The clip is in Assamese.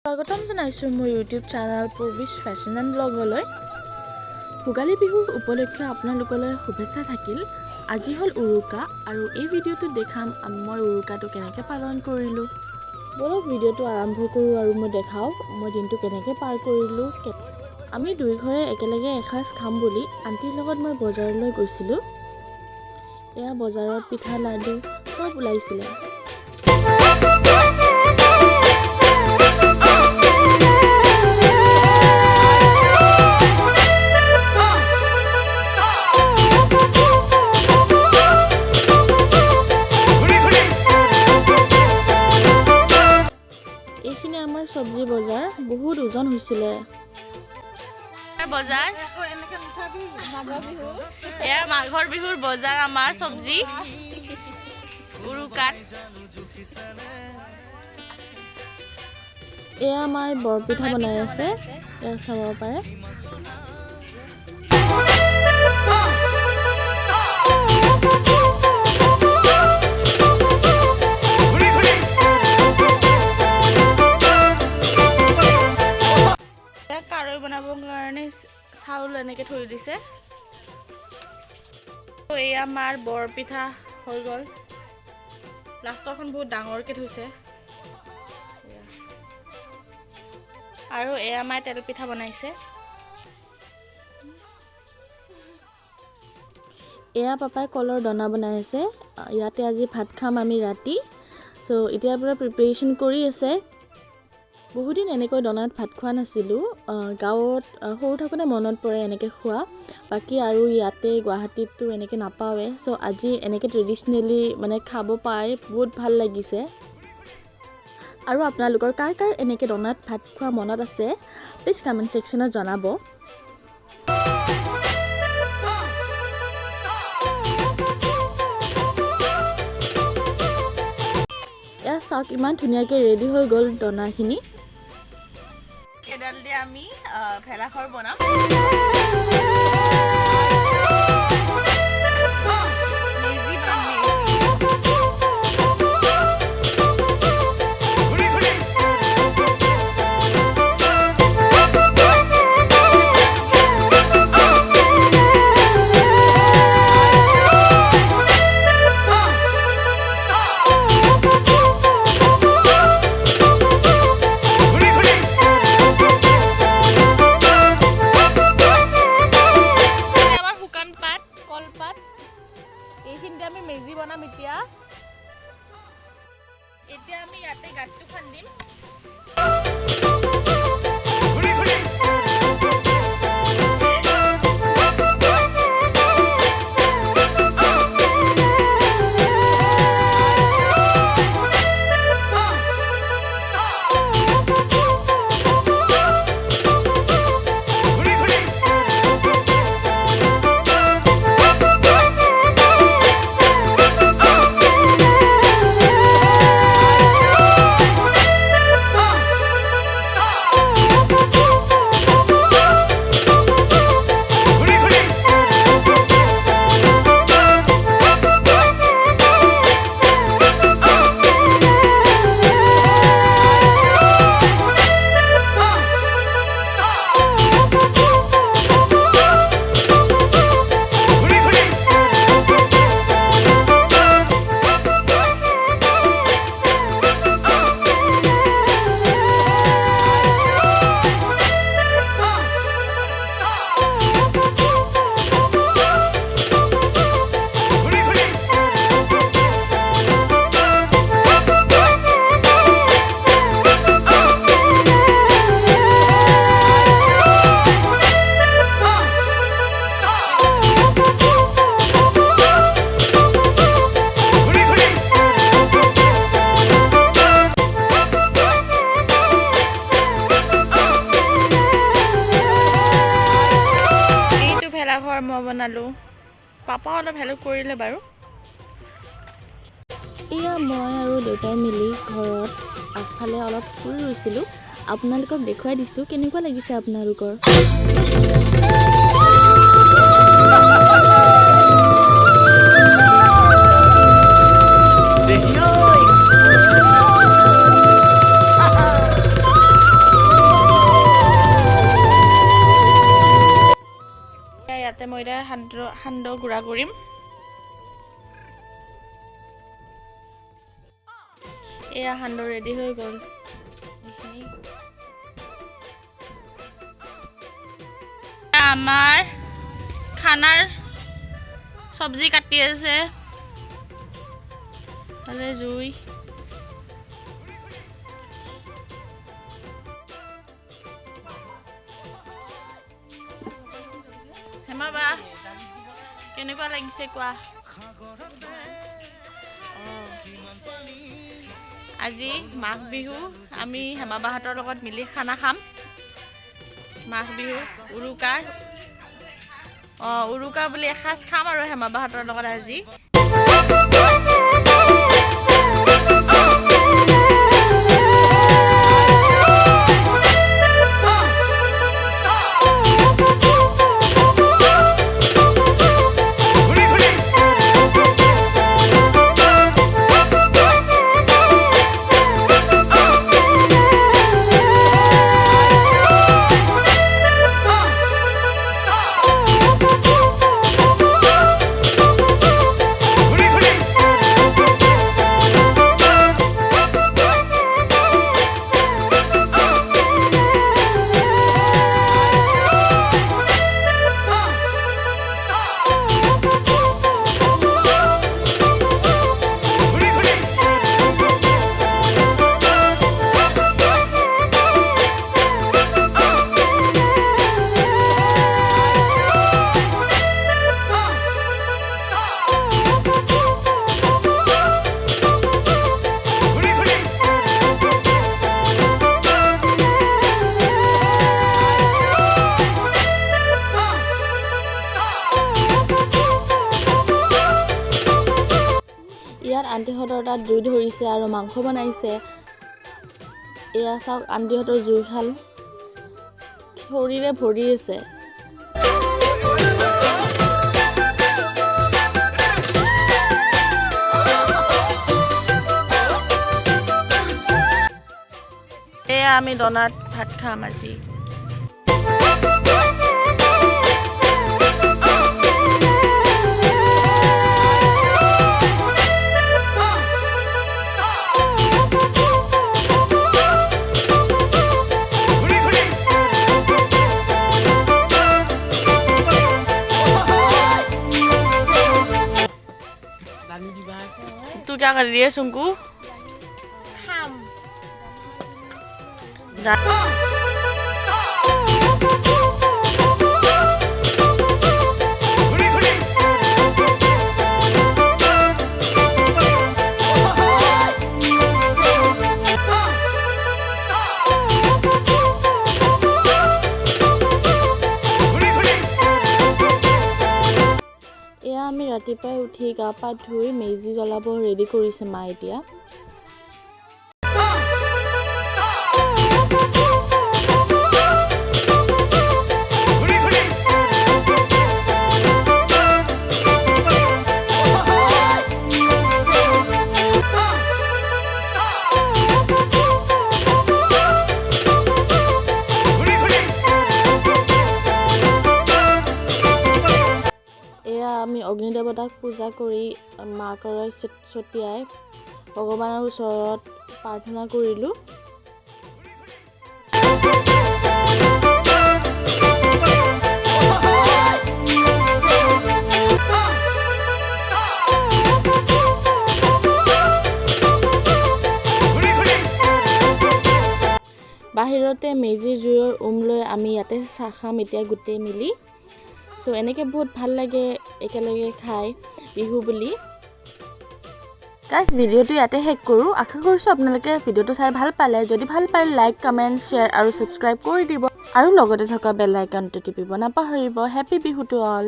স্বাগতম জনাইছো মোৰ YouTube channel Purvis fashion and ব্লগলৈ। ভোগালী বিহুৰ উপলক্ষে আপোনালোকলৈ শুভেচ্ছা থাকিল। আজি হল উৰুকা আৰু এই ভিডিঅ'টো দেখাম মই উৰুকাটো কেনেকৈ পালন কৰিলোঁ। বলক ভিডিঅ'টো আৰম্ভ কৰোঁ আৰু মই দেখাও মই দিনটো কেনেকৈ পাৰ কৰিলোঁ। আমি দুই ঘৰে একেলগে এসাঁজ খাম বুলি আন্টিৰ লগত মই বজাৰলৈ গৈছিলোঁ। এয়া বজাৰত পিঠা লাডু সব ওলাইছিলে। এইখিনি আমাৰ সবজি বজাৰ বহুত ওজন হৈছিলে। বজাৰ এয়া মাঘৰ বিহুৰ বজাৰ আমাৰ সবজি উৰুকাত। এয়া মাই বৰপিঠা বনাই আছে, এয়া চাব পাৰে। বনাবৰ কাৰণে চাউল এনেকৈ থৈ দিছে। এয়া মাৰ বৰপিঠা হৈ গ'ল, লাষ্টৰখন বহুত ডাঙৰকৈ থৈছে। আৰু এয়া মায়ে তেল পিঠা বনাইছে। এয়া পাপাই কলৰ দনা বনাই আছে। ইয়াতে আজি ভাত খাম আমি ৰাতি। চ' এতিয়াৰ পৰা প্ৰিপাৰেশ্যন কৰি আছে। বহুদিন এনেকৈ দনাত ভাত খোৱা নাছিলোঁ। গাঁৱত সৰু থাকোঁতে মনত পৰে এনেকৈ খোৱা, বাকী আৰু ইয়াতে গুৱাহাটীততো এনেকৈ নাপাওঁৱে। চ' আজি এনেকৈ ট্ৰেডিশ্যনেলি মানে খাব পাই বহুত ভাল লাগিছে। আৰু আপোনালোকৰ কাৰ কাৰ এনেকৈ দনাত ভাত খোৱা মনত আছে প্লিজ কমেণ্ট ছেকশ্যনত জনাব। এয়া চাওক ইমান ধুনীয়াকৈ ৰেডি হৈ গ'ল দনাখিনি। এডাল দি আমি ভেলাঘৰ বনাম। এইখিনিতে আমি মেজি বনাম। এতিয়া আমি ইয়াতে গাঁতটো খান্দিম। মই বনালোঁ, পাপা অলপ হেল্প কৰিলে বাৰু। এয়া মই আৰু দেউতাই মিলি ঘৰত আগফালে অলপ ফুল ৰুইছিলোঁ। আপোনালোকক দেখুৱাই দিছোঁ কেনেকুৱা লাগিছে আপোনালোকৰ। সান্দহ গুড়া কৰিম। এয়া সান্দহ ৰেডি হৈ গ'ল। এইখিনি আমাৰ খানাৰ চব্জি কাটি আছে, তাতে জুই। হেমা বা কেনেকুৱা লাগিছে কোৱা? আজি মাঘ বিহু, আমি হেমা বাহঁতৰ লগত মিলি খানা খাম। মাঘ বিহু উৰুকা বুলি এসাঁজ খাম আৰু হেমা বাহঁতৰ লগত আজি। ইয়াত আণ্টিহঁতৰ তাত জুই ধৰিছে আৰু মাংস বনাইছে। এয়া চাওক আণ্টিহঁতৰ জুইশাল খৰিৰে ভৰি আছে। এয়া আমি দনাত ভাত খাম আজি। तू क्या कर रही है सुंकू? खाम। এয়া আমি ৰাতিপুৱাই উঠি গা পা ধুই মেজি জ্বলাব ৰেডি কৰিছে মা এতিয়া। আমি অগ্নিদেৱতাক পূজা কৰি মাকলৈ ছটিয়াই ভগৱানৰ ওচৰত প্ৰাৰ্থনা কৰিলোঁ। বাহিৰতে মেজিৰ জুইৰ লৈ আমি ইয়াতে চাহ খাম এতিয়া গোটেই মিলি। সো এনেকৈ বহুত ভাল লাগে একেলগে খাই বিহু বুলি। গাইজ ভিডিঅ'টো ইয়াতে শেষ কৰোঁ। আশা কৰিছোঁ আপোনালোকে ভিডিঅ'টো চাই ভাল পালে। যদি ভাল পায় লাইক কমেণ্ট শ্বেয়াৰ আৰু ছাবস্ক্ৰাইব কৰি দিব আৰু লগতে থকা বেল আইকনটো টিপিব নাপাহৰিব। Happy Bihu to all.